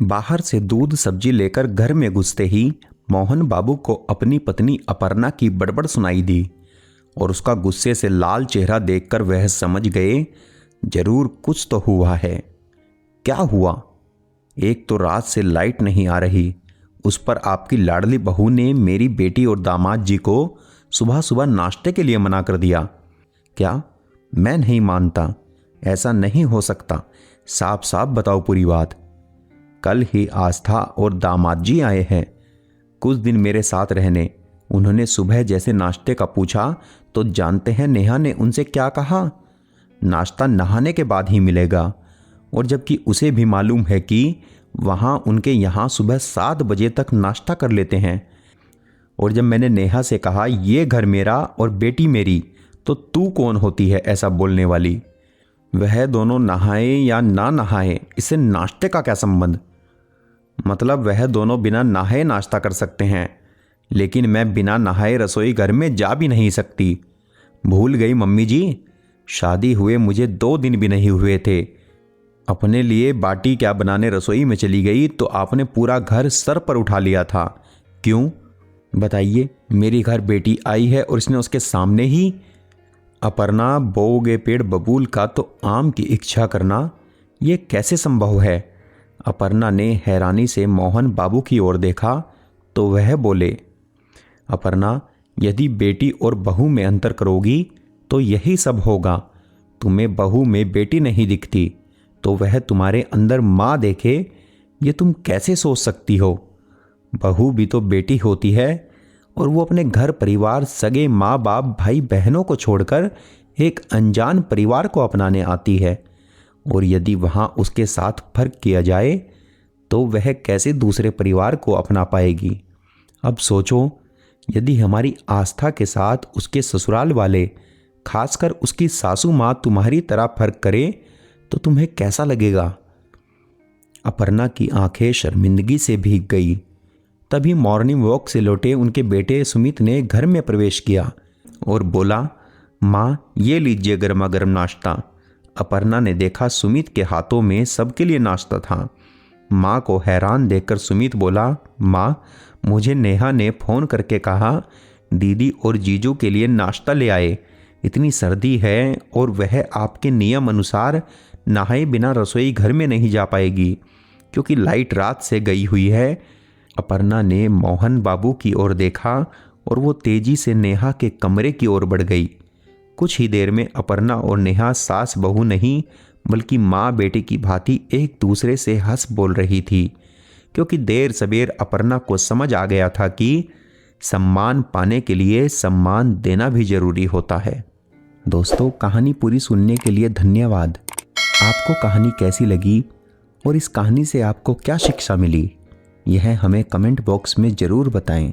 बाहर से दूध सब्जी लेकर घर में घुसते ही मोहन बाबू को अपनी पत्नी अपर्णा की बड़बड़ सुनाई दी और उसका गुस्से से लाल चेहरा देखकर वह समझ गए जरूर कुछ तो हुआ है। क्या हुआ? एक तो रात से लाइट नहीं आ रही, उस पर आपकी लाडली बहू ने मेरी बेटी और दामाद जी को सुबह सुबह नाश्ते के लिए मना कर दिया। क्या? मैं नहीं मानता, ऐसा नहीं हो सकता। साफ साफ बताओ पूरी बात। कल ही आस्था और दामाद जी आए हैं कुछ दिन मेरे साथ रहने। उन्होंने सुबह जैसे नाश्ते का पूछा तो जानते हैं नेहा ने उनसे क्या कहा? नाश्ता नहाने के बाद ही मिलेगा, और जबकि उसे भी मालूम है कि वहाँ उनके यहाँ सुबह 7 बजे तक नाश्ता कर लेते हैं। और जब मैंने नेहा से कहा ये घर मेरा और बेटी मेरी, तो तू कौन होती है ऐसा बोलने वाली? वह दोनों नहाए या ना नहाए, इससे नाश्ते का क्या संबंध? मतलब वह दोनों बिना नहाए नाश्ता कर सकते हैं, लेकिन मैं बिना नहाए रसोई घर में जा भी नहीं सकती। भूल गई मम्मी जी, शादी हुए मुझे 2 दिन भी नहीं हुए थे। अपने लिए बाटी क्या बनाने रसोई में चली गई तो आपने पूरा घर सर पर उठा लिया था। क्यों बताइए? मेरी घर बेटी आई है और इसने उसके सामने ही। अपर्णा, बोओगे पेड़ बबूल का तो आम की इच्छा करना, ये कैसे संभव है? अपर्णा ने हैरानी से मोहन बाबू की ओर देखा तो वह बोले, अपर्णा, यदि बेटी और बहू में अंतर करोगी तो यही सब होगा। तुम्हें बहू में बेटी नहीं दिखती तो वह तुम्हारे अंदर माँ देखे, ये तुम कैसे सोच सकती हो? बहू भी तो बेटी होती है, और वो अपने घर परिवार, सगे माँ बाप, भाई बहनों को छोड़कर एक अनजान परिवार को अपनाने आती है। और यदि वहाँ उसके साथ फर्क किया जाए तो वह कैसे दूसरे परिवार को अपना पाएगी? अब सोचो, यदि हमारी आस्था के साथ उसके ससुराल वाले, खासकर उसकी सासू माँ तुम्हारी तरह फर्क करे तो तुम्हें कैसा लगेगा? अपर्णा की आंखें शर्मिंदगी से भीग गई। तभी मॉर्निंग वॉक से लौटे उनके बेटे सुमित ने घर में प्रवेश किया और बोला, माँ ये लीजिए गर्मा गर्म नाश्ता। अपर्णा ने देखा सुमित के हाथों में सबके लिए नाश्ता था। माँ को हैरान देखकर सुमित बोला, माँ, मुझे नेहा ने फ़ोन करके कहा दीदी और जीजू के लिए नाश्ता ले आए। इतनी सर्दी है और वह आपके नियम अनुसार नहाए बिना रसोई घर में नहीं जा पाएगी क्योंकि लाइट रात से गई हुई है। अपर्णा ने मोहन बाबू की ओर देखा और वो तेजी से नेहा के कमरे की ओर बढ़ गई। कुछ ही देर में अपर्णा और नेहा सास बहू नहीं बल्कि माँ बेटे की भांति एक दूसरे से हंस बोल रही थी, क्योंकि देर सबेर अपर्णा को समझ आ गया था कि सम्मान पाने के लिए सम्मान देना भी जरूरी होता है। दोस्तों, कहानी पूरी सुनने के लिए धन्यवाद। आपको कहानी कैसी लगी और इस कहानी से आपको क्या शिक्षा मिली, यह हमें कमेंट बॉक्स में ज़रूर बताएं।